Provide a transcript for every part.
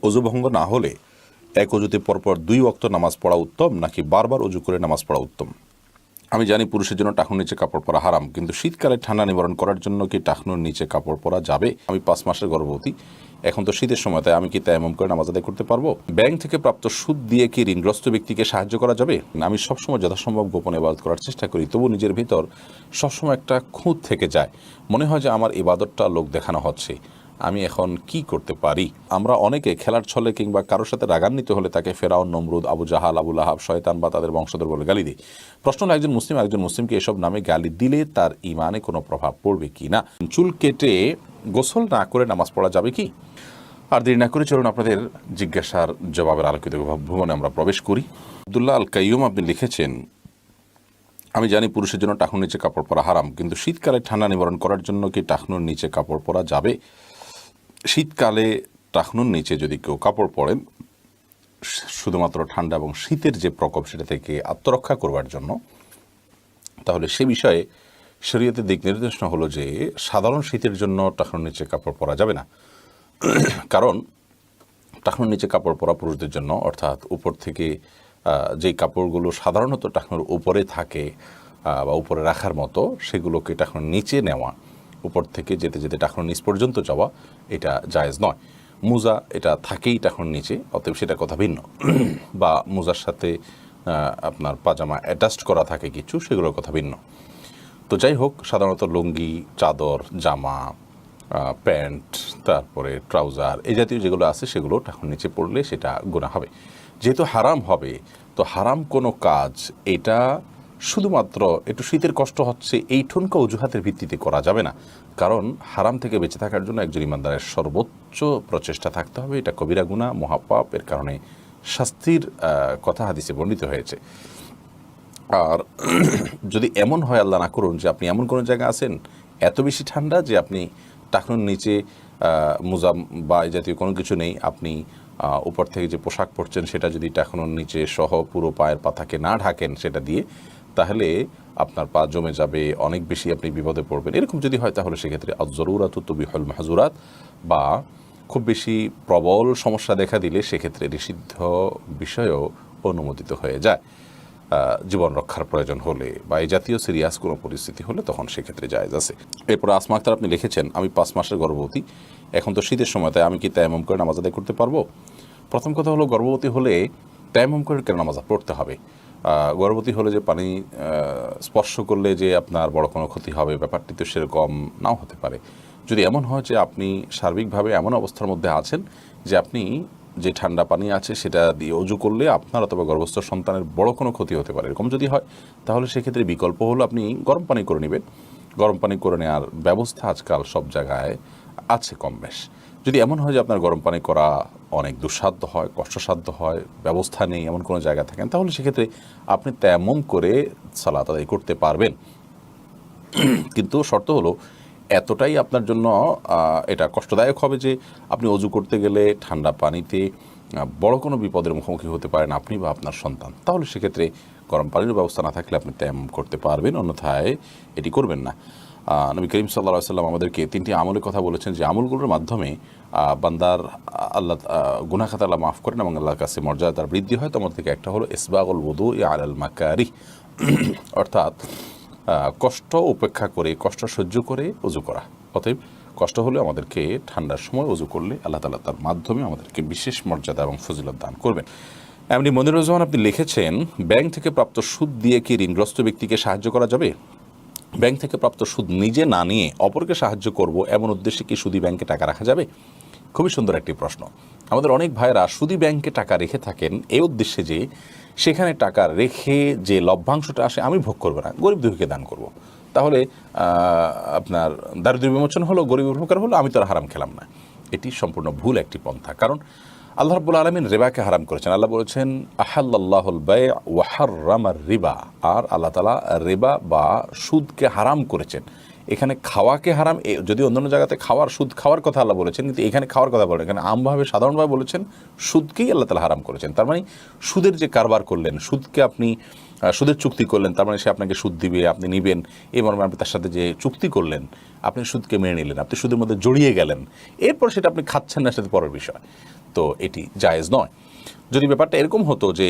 অজু ভঙ্গ না হলে এক অজুতে পরপর 2 ওয়াক্ত নামাজ পড়া উত্তম নাকি বারবার অজু করে নামাজ পড়া উত্তম? আমি জানি পুরুষের জন্য টাকনুর নিচে কাপড় পরা হারাম, কিন্তু শীতকালে ঠান্ডা নিবারণ করার জন্য কি টাকনুর নিচে কাপড় পরা যাবে? আমি 5 মাসের গর্ভবতী, এখন তো শীতের সময়, তাই আমি কি তায়াম্মুম করে নামাজ আদায় করতে পারবো? ব্যাংক থেকে প্রাপ্ত সুদ দিয়ে কি ঋণগ্রস্ত ব্যক্তিকে সাহায্য করা যাবে? আমি সবসময় যথাসম্ভব গোপনে ইবাদত করার চেষ্টা করি, তবু নিজের ভিতর সবসময় একটা খুঁত থেকে যায়, মনে হয় যে আমার ইবাদতটা লোক দেখানো হচ্ছে। আমি এখন কি করতে পারি? আমরা অনেকে খেলার ছলে কিংবা কারোর সাথে রাগান্বিত হলে তাকে ফেরাউন, নমরুদ, আবু জাহাল, আবু লাহাব, শয়তান বা তাদের বংশধর বলে গালি দিই। প্রশ্ন হলো, একজন মুসলিমকে এসব নামে গালি দিলে তার ইমানে কোনো প্রভাব পড়বে কি না? চুল কেটে গোসল না করে নামাজ পড়া যাবে কি? আর দেরি না করে চলুন আপনাদের জিজ্ঞাসার জবাবের আলোকিত ভুবনে আমরা প্রবেশ করি। আব্দুল্লাহ আল কাইয়ুম আপনি লিখেছেন, আমি জানি পুরুষের জন্য টাকনুর নিচে কাপড় পরা হারাম, কিন্তু শীতকালে ঠান্ডা নিবারণ করার জন্য কি টাকনুর নিচে কাপড় পরা যাবে? শীতকালে টাকনুর নিচে যদি কেউ কাপড় পরেন শুধুমাত্র ঠান্ডা এবং শীতের যে প্রকোপ সেটা থেকে আত্মরক্ষা করবার জন্য, তাহলে সে বিষয়ে শরীয়তের দিক নির্দেশনা হলো যে সাধারণ শীতের জন্য টাকনুর নিচে কাপড় পরা যাবে না। কারণ টাকনুর নিচে কাপড় পরা পুরুষদের জন্য, অর্থাৎ উপর থেকে যেই কাপড়গুলো সাধারণত টাকনুর উপরে থাকে বা উপরে রাখার মতো, সেগুলোকে টাকনুর নিচে নেওয়া, উপর থেকে যেতে যেতে টাকনুর নিচ পর্যন্ত যাওয়া, এটা জায়েজ নয়। মোজা এটা থাকেই টাকনুর নিচে, অতএব সেটা কথা ভিন্ন। বা মোজার সাথে আপনার পাজামা অ্যাটাচড করা থাকে কিছু, সেগুলোর কথা ভিন্ন। তো যাই হোক, সাধারণত লুঙ্গি, চাদর, জামা, প্যান্ট, তারপরে ট্রাউজার, এই জাতীয় যেগুলো আছে সেগুলো টাকনুর নিচে পড়লে সেটা গুনাহ হবে। যেহেতু হারাম হবে, তো হারাম কোনো কাজ এটা শুধুমাত্র একটু শীতের কষ্ট হচ্ছে এই ঠুনকা অজুহাতের ভিত্তিতে করা যাবে না। কারণ হারাম থেকে বেঁচে থাকার জন্য একজন ইমানদারের সর্বোচ্চ প্রচেষ্টা থাকতে হবে। এটা কবিরা গুনাহ, মহাপাপ, এর কারণে শাস্তির কথা হাদিসে বর্ণিত হয়েছে। আর যদি এমন হয়, আল্লাহ না করুন, যে আপনি এমন কোনো জায়গায় আছেন এত বেশি ঠান্ডা যে আপনি টাকনুর নিচে মোজা বা এই জাতীয় কোনো কিছু নেই, আপনি উপর থেকে যে পোশাক পরছেন সেটা যদি টাকনুর নিচে সহ পুরো পায়ের পাতাকে না ঢাকেন সেটা দিয়ে, তাহলে আপনার পা জমে যাবে, অনেক বেশি আপনি বিপদে পড়বেন। এরকম যদি হয়, তাহলে সেক্ষেত্রে আয-যরুরাতু তুবিহুল মাহযুরাত, বা খুব বেশি প্রবল সমস্যা দেখা দিলে সেক্ষেত্রে নিষিদ্ধ বিষয়ও অনুমোদিত হয়ে যায়। জীবন রক্ষার প্রয়োজন হলে বা এই জাতীয় সিরিয়াস কোনো পরিস্থিতি হলে তখন সেক্ষেত্রে জায়েজ আছে। এরপর আসমা আক্তার আপনি লিখেছেন, আমি 5 মাসের গর্ভবতী, এখন তো শীতের সময়, তাই আমি কি তায়াম্মুম করে নামাজ আদায় করতে পারবো? প্রথম কথা হলো, গর্ভবতী হলে তায়াম্মুম করে কেন নামাজ পড়তে হবে? গর্ভবতী হলে যে পানি স্পর্শ করলে যে আপনার বড় কোনো ক্ষতি হবে, ব্যাপারটি তো সেরকম নাও হতে পারে। যদি এমন হয় যে আপনি সার্বিকভাবে এমন অবস্থার মধ্যে আছেন যে আপনি যে ঠান্ডা পানি আছে সেটা দিয়ে অজু করলে আপনার অথবা গর্ভস্থ সন্তানের বড় কোনো ক্ষতি হতে পারে, এরকম যদি হয়, তাহলে সেক্ষেত্রে বিকল্প হলো আপনি গরম পানি করে নেবেন। গরম পানি করে নেওয়ার ব্যবস্থা আজকাল সব জায়গায় আছে কম বেশ। যদি এমন হয় যে আপনার গরম পানি করা অনেক দুঃসাধ্য হয়, কষ্টসাধ্য হয়, ব্যবস্থা নেই, এমন কোনো জায়গা থাকেন, তাহলে সেক্ষেত্রে আপনি তায়াম্মুম করে সালাত আদায় করতে পারবেন। কিন্তু শর্ত হলো, এতটাই আপনার জন্য এটা কষ্টদায়ক হবে যে আপনি অজু করতে গেলে ঠান্ডা পানিতে বড় কোনো বিপদের মুখোমুখি হতে পারেন আপনি বা আপনার সন্তান, তাহলে সেক্ষেত্রে গরম পানির ব্যবস্থা না থাকলে আপনি তায়াম্মুম করতে পারবেন, অন্যথায় এটি করবেন না। নবী করিম সাল্লাল্লাহু আলাইহি ওয়াসাল্লাম আমাদেরকে 3টি আমলের কথা বলেছেন, যে আমলগুলোর মাধ্যমে বান্দার আল্লাহ গুনাহ খাতা আল্লাহ মাফ করেন এবং আল্লাহর কাছে মর্যাদা তার বৃদ্ধি হয়। তোমার থেকে একটা হলো ইসবাগুল ওযুই আলাল মাকারিহ, অর্থাৎ কষ্ট উপেক্ষা করে, কষ্ট সহ্য করে অজু করা। অতএব কষ্ট হলে আমাদেরকে ঠান্ডার সময় অজু করলে আল্লাহ তাআলা তার মাধ্যমে আমাদেরকে বিশেষ মর্যাদা এবং ফজিলত দান করবেন। এমনি মনিরুর রহমান আপনি লিখেছেন, ব্যাংক থেকে প্রাপ্ত সুদ দিয়ে কি ঋণগ্রস্ত ব্যক্তিকে সাহায্য করা যাবে? ব্যাংক থেকে প্রাপ্ত সুদ নিজে না নিয়ে অপরকে সাহায্য করব, এমন উদ্দেশ্যে কি সুদী ব্যাংকে টাকা রাখা যাবে? খুবই সুন্দর একটি প্রশ্ন। আমাদের অনেক ভাইয়েরা সুদী ব্যাংকে টাকা রেখে থাকেন এই উদ্দেশ্যে যে সেখানে টাকা রেখে যে লভ্যাংশটা আসে আমি ভোগ করবো না, গরিব দুঃখীকে দান করব। তাহলে আপনার দারিদ্র্য বিমোচন হলো, গরিবের উপকার হলো, আমি তো আর হারাম খেলাম না। এটি সম্পূর্ণ ভুল একটি পন্থা। কারণ আল্লাহ রাব্বুল আলামিন রিবাকে হারাম করেছেন। আল্লাহ বলেছেন, আহাল্লাল্লাহুল বায়' ওয়া হাররামার রিবা, আর আল্লাহ তাআলা রিবা বা সুদকে হারাম করেছেন। এখানে খাওয়াকে হারাম, যদি অন্যান্য জায়গাতে সুদ খাওয়ার কথা আল্লাহ বলেছেন, কিন্তু এখানে খাওয়ার কথা বলেন, এখানে আমভাবে সাধারণভাবে বলেছেন সুদকেই আল্লাহ তাআলা হারাম করেছেন। তার মানে সুদের যে কারবার করলেন, সুদকে আপনি সুদের চুক্তি করলেন, তার মানে সে আপনাকে সুদ দিবে, আপনি নেবেন, এই মর্মে আপনি তার সাথে যে চুক্তি করলেন, আপনি সুদকে মেনে নিলেন, আপনি সুদের মধ্যে জড়িয়ে গেলেন, এরপর সেটা আপনি খাচ্ছেন না, সেটা পরের বিষয়। তো এটি জায়েজ নয়। যদি ব্যাপারটা এরকম হতো যে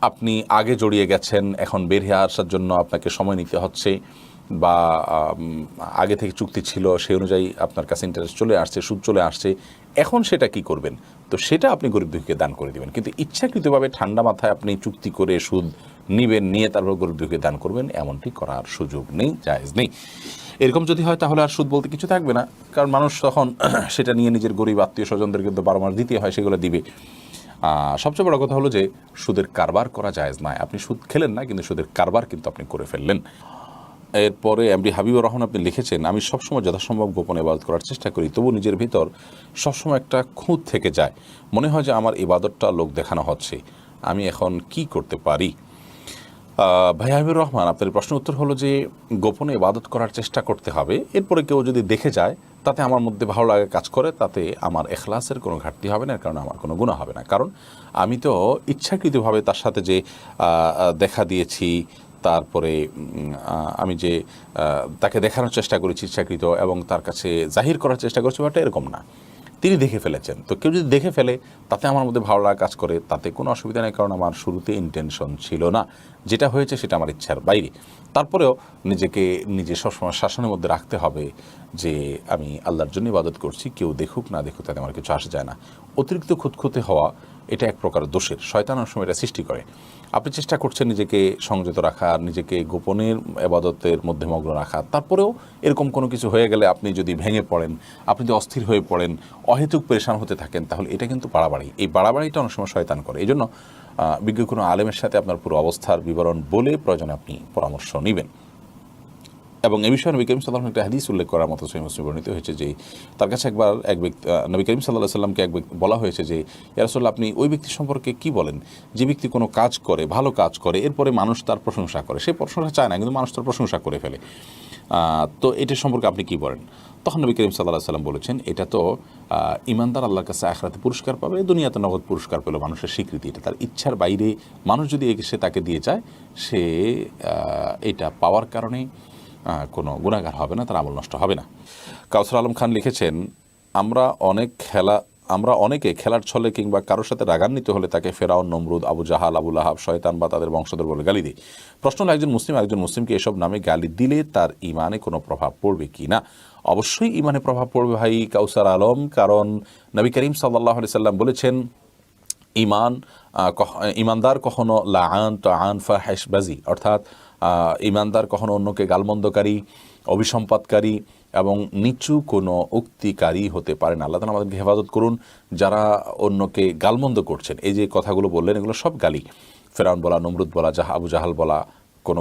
আপনি আগে জড়িয়ে গেছেন, এখন বের হয়ে আসার জন্য আপনাকে সময় নিতে হচ্ছে, বা আগে থেকে চুক্তি ছিল, সেই অনুযায়ী আপনার কাছে ইন্টারেস্ট চলে আসছে, সুদ চলে আসছে, এখন সেটা কি করবেন? তো সেটা আপনি গরিব দুঃখীকে দান করে দেবেন। কিন্তু ইচ্ছাকৃতভাবে ঠান্ডা মাথায় আপনি চুক্তি করে সুদ নিবেন, নিয়ে তারপর গরিব দুঃখীকে দান করবেন, এমনটি করার সুযোগ নেই, জায়েজ নেই। এরকম যদি হয় তাহলে আর সুদ বলতে কিছু থাকবে না, কারণ মানুষ তখন সেটা নিয়ে নিজের গরিব আত্মীয় স্বজনদেরকে তো 12 মাস দিতে হয়, সেগুলো দিবে। সবচেয়ে বড় কথা হলো যে সুদের কারবার করা জায়েজ নয়। আপনি সুদ খেলেন না, কিন্তু সুদের কারবার কিন্তু আপনি করে ফেললেন। এরপরে এমডি হাবিবুর রহমান আপনি লিখেছেন, আমি সবসময় যথাসম্ভব গোপনে ইবাদত করার চেষ্টা করি, তবু নিজের ভিতর সবসময় একটা খুঁত থেকে যায়, মনে হয় যে আমার ইবাদতটা লোক দেখানো হচ্ছে, আমি এখন কি করতে পারি? ভাই হাবিবুর রহমান, আপনার প্রশ্নের উত্তর হলো যে গোপনে ইবাদত করার চেষ্টা করতে হবে। এরপরে কেউ যদি দেখে যায়, তাতে আমার মধ্যে ভালো লাগে কাজ করে, তাতে আমার এখলাসের কোনো ঘাটতি হবে না, এর কারণে আমার কোনো গুনাহ হবে না। কারণ আমি তো ইচ্ছাকৃতভাবে তার সাথে যে দেখা দিয়েছি, তারপরে আমি যে তাকে দেখানোর চেষ্টা করেছি ইচ্ছাকৃত, এবং তার কাছে জাহির করার চেষ্টা করছি, ব্যাপারটা এরকম না। তিনি দেখে ফেলেছেন, তো কেউ যদি দেখে ফেলে, তাতে আমার মধ্যে ভালো লাগা কাজ করে, তাতে কোনো অসুবিধা নেই, কারণ আমার শুরুতে ইন্টেনশন ছিল না, যেটা হয়েছে সেটা আমার ইচ্ছার বাইরে। তারপরেও নিজে সবসময় শাসনের মধ্যে রাখতে হবে যে আমি আল্লাহর জন্য ইবাদত করছি, কেউ দেখুক না দেখুক তাতে আমার কিছু আসে যায় না। অতিরিক্ত খুঁতখুঁতে হওয়া এটা এক প্রকার দোষের, শয়তানের সময় এটা সৃষ্টি করে। আপনি চেষ্টা করছেন নিজেকে সংযত রাখার, নিজেকে গোপনের ইবাদতের মধ্যে মগ্ন রাখার, তারপরেও এরকম কোনো কিছু হয়ে গেলে আপনি যদি ভেঙে পড়েন, আপনি যদি অস্থির হয়ে পড়েন, অহেতুক পেরেশান হতে থাকেন, তাহলে এটা কিন্তু বাড়াবাড়ি। এই বাড়াবাড়িটা অনেক সময় শয়তান করে। এই জন্য বিজ্ঞ কোনো আলেমের সাথে আপনার পুরো অবস্থার বিবরণ বলে প্রয়োজনে আপনি পরামর্শ নেবেন। এবং এ বিষয়ে নবী করিম সাল্লাল্লাহু আলাইহি ওয়াসাল্লাম একটা হাদিস উল্লেখ করার মতো সহিহ মুসলিমে বর্ণিত হয়েছে যে তার কাছে একবার এক ব্যক্তি, নবী করিম সাল্লাল্লাহু আলাইহি ওয়াসাল্লামকে এক ব্যক্তি বলা হয়েছে যে, ইয়া রাসূলুল্লাহ, আপনি ওই ব্যক্তি সম্পর্কে কি বলেন যে ব্যক্তি কোনো কাজ করে, ভালো কাজ করে, এরপরে মানুষ তার প্রশংসা করে, সে প্রশংসা চায় না কিন্তু মানুষ তার প্রশংসা করে ফেলে, তো এটা সম্পর্কে আপনি কি বলেন? তখন নবী করিম সাল্লাল্লাহু আলাইহি ওয়াসাল্লাম বলেছেন, এটা তো ইমানদার আল্লাহর কাছে আখিরাতে পুরস্কার পাবে, দুনিয়াতে নগদ পুরস্কার পেল, মানুষের স্বীকৃতি। এটা তার ইচ্ছার বাইরে মানুষ যদি এসে তাকে দিয়ে যায়, সে এটা পাওয়ার কারণে কোনো গুনাহগার হবে না, তার আমল নষ্ট হবে না। কাউসার আলম খান লিখেছেন, আমরা অনেকে খেলার ছলে কিংবা কারোর সাথে রাগান্বিত হলে তাকে ফেরাউন, নমরুদ, আবু জাহাল, আবু লাহাব, শয়তান বা তাদের বংশধর বলে গালি দিই। প্রশ্ন হলো, একজন মুসলিমকে এসব নামে গালি দিলে তার ইমানে কোনো প্রভাব পড়বে কি না? অবশ্যই ইমানে প্রভাব পড়বে ভাই কাউসার আলম, কারণ নবী করিম সাল্লাল্লাহু আলাইহি সাল্লাম বলেছেন, ইমানদার কখনো লাআন তাআন ফাহিশবাজি, অর্থাৎ ইমানদার কখনো অন্যকে গালমন্দকারী, অভিসম্পাদকারী এবং নিচু কোনো উক্তিকারী হতে পারে না। আল্লাহ তাআলা আমাদেরকে হেফাজত করুন যারা অন্যকে গালমন্দ করছেন। এই যে কথাগুলো বললেন, এগুলো সব গালি। ফেরাউন বলা, নমরুদ বলা, আবু জাহাল বলা, কোনো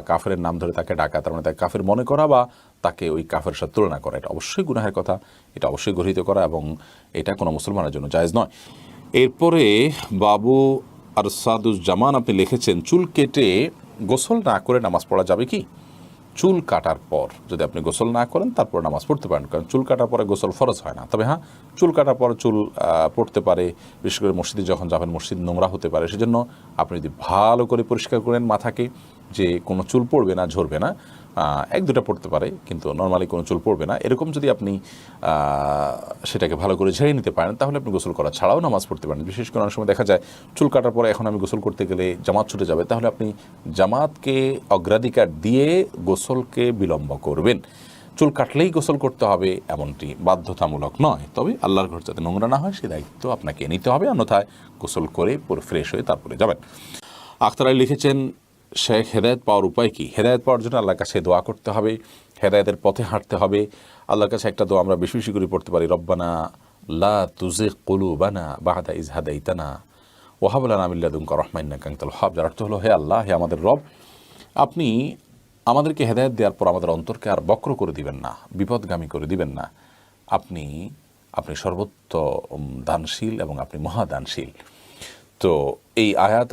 কাফের নাম ধরে তাকে ডাকা, তার মানে তাকে কাফের মনে করা বা তাকে ওই কাফের সাথে তুলনা করা, এটা অবশ্যই গুনাহের কথা, এটা অবশ্যই গর্হিত করা, এবং এটা কোনো মুসলমানের জন্য জায়েজ নয়। এরপরে বাবু আরসাদুজ্জামান আপনি লিখেছেন, চুল কেটে গোসল না করে নামাজ পড়া যাবে কি? চুল কাটার পর যদি আপনি গোসল না করেন, তারপর নামাজ পড়তে পারেন, কারণ চুল কাটার পরে গোসল ফরজ হয় না। তবে হ্যাঁ, চুল কাটার পর চুল পড়তে পারে, বিশেষ করে মসজিদে যখন যাবেন, মসজিদ নোংরা হতে পারে, সেজন্য আপনি যদি ভালো করে পরিষ্কার করেন মাথাকে, যে কোনো চুল পড়বে না, ঝরবে না, এক দুটা পড়তে পারে কিন্তু নর্মালি কোনো চুল পড়বে না, এরকম যদি আপনি সেটাকে ভালো করে ঝেড়ে নিতে পারেন, তাহলে আপনি গোসল করা ছাড়াও নামাজ পড়তে পারেন। বিশেষ করে অনেক সময় দেখা যায় চুল কাটার পরে এখন আমি গোসল করতে গেলে জামাত ছুটে যাবে, তাহলে আপনি জামাতকে অগ্রাধিকার দিয়ে গোসলকে বিলম্ব করবেন। চুল কাটলেই গোসল করতে হবে এমনটি বাধ্যতামূলক নয়, তবে আল্লাহর ঘর যাতে নোংরা না হয় সে দায়িত্ব আপনাকে নিতে হবে, অন্যথায় গোসল করে পুরো ফ্রেশ হয়ে তারপরে যাবেন। আখতার আলী লিখেছেন, শেখ, হেদায়েত পাওয়ার উপায় কি? হেদায়েত পাওয়ার জন্য আল্লাহর কাছে দোয়া করতে হবে, হেদায়েতের পথে হাঁটতে হবে। আল্লাহর কাছে একটা দোয়া আমরা বেশি বেশি করে পড়তে পারি, রব্বানা লা তুজিগ কুলুবানা বা'দা ইয হাদাইতানা ওয়া হাব লানা মিন লাদুনকা রাহমাতান ইন্নাকা আনতাল ওয়াহ্হাব। যার অর্থ হলো, হে আল্লাহ, হে আমাদের রব, আপনি আমাদেরকে হেদায়েত দেওয়ার পর আমাদের অন্তরকে আর বক্র করে দিবেন না, বিপদগামী করে দিবেন না। আপনি সর্বত্র দানশীল এবং আপনি মহাদানশীল। তো এই আয়াত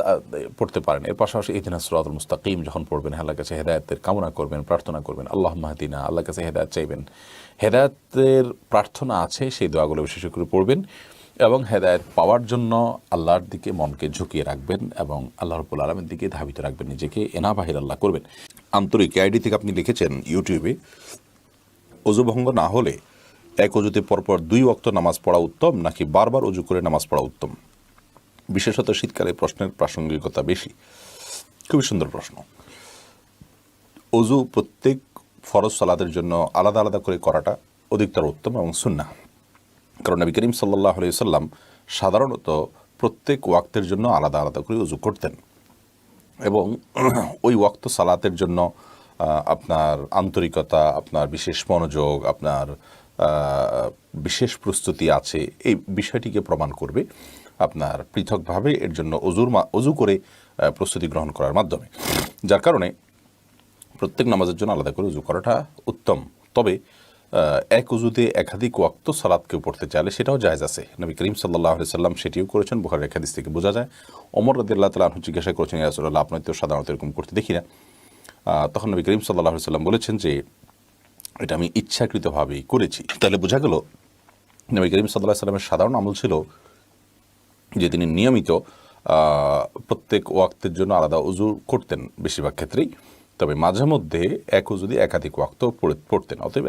পড়তে পারেন। এর পাশাপাশি ইহদিনাস সিরাতাল মুস্তাকিম যখন পড়বেন, আল্লাহর কাছে হেদায়েতের কামনা করবেন, প্রার্থনা করবেন, আল্লাহুম্মা হদিনা, আল্লাহর কাছে হেদায়েত চাইবেন। হেদায়েতের প্রার্থনা আছে, সেই দোয়াগুলো বিশেষ করে পড়বেন। এবং হেদায়েত পাওয়ার জন্য আল্লাহর দিকে মনকে ঝুঁকিয়ে রাখবেন এবং আল্লাহ রাব্বুল আলামিনের দিকে ধাবিত রাখবেন, নিজেকে এনা বাহির আল্লাহ করবেন। আন্তরিক আইডি থেকে আপনি লিখেছেন ইউটিউবে, অজু ভঙ্গ না হলে এক অজুতে পরপর 2 ওয়াক্ত নামাজ পড়া উত্তম নাকি বারবার অজু করে নামাজ পড়া উত্তম? বিশেষত শীতকালে প্রশ্নের প্রাসঙ্গিকতা বেশি। খুবই সুন্দর প্রশ্ন। অজু প্রত্যেক ফরজ সালাতের জন্য আলাদা আলাদা করে করাটা অধিকতর উত্তম এবং সুন্নাহ। কারণ নবী করিম সাল্লাল্লাহু আলাইহি সাল্লাম সাধারণত প্রত্যেক ওয়াক্তের জন্য আলাদা আলাদা করে অজু করতেন এবং ওই ওয়াক্ত সালাতের জন্য আপনার আন্তরিকতা, আপনার বিশেষ মনোযোগ, আপনার বিশেষ প্রস্তুতি আছে, এই বিষয়টিকে প্রমাণ করবে আপনার পৃথকভাবে এর জন্য অজু করে প্রস্তুতি গ্রহণ করার মাধ্যমে। যার কারণে প্রত্যেক নামাজের জন্য আলাদা করে অজু করাটা উত্তম। তবে এক অজুতে একাধিক ওয়াক্ত সালাত কেউ পড়তে চাইলে সেটাও জায়েজ আছে। নবী করিম সাল্লাল্লাহু আলাইহি সাল্লাম সেটিও করেছেন, বুখারীর হাদিস থেকে বোঝা যায়। ওমর রাদিয়াল্লাহু তাআলা আনহু জিজ্ঞাসা করেছেন, ইয়া রাসূলুল্লাহ, আপনি তো সাধারণত এরকম করতে দেখি না। তখন নবী করিম সাল্লাল্লাহু আলাইহি সাল্লাম বলেছেন যে এটা আমি ইচ্ছাকৃতভাবেই করেছি। তাহলে বোঝা গেল নবী করিম সাল্লাল্লাহু আলাইহি সাল্লামের সাধারণ আমল ছিল যে তিনি নিয়মিত প্রত্যেক ওয়াক্তের জন্য আলাদা অজু করতেন বেশিরভাগ ক্ষেত্রেই। তবে মাঝে মধ্যে এক অজু দিয়ে একাধিক ওয়াক্ত পড়তেন। অতএব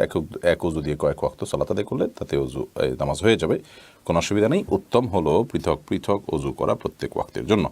এক অজু দিয়ে কয়েক ওয়াক্ত সালাত আদায় করলে তাতে অজু নামাজ হয়ে যাবে, কোনো অসুবিধা নেই। উত্তম হলো পৃথক পৃথক অজু করা প্রত্যেক ওয়াক্তের জন্য।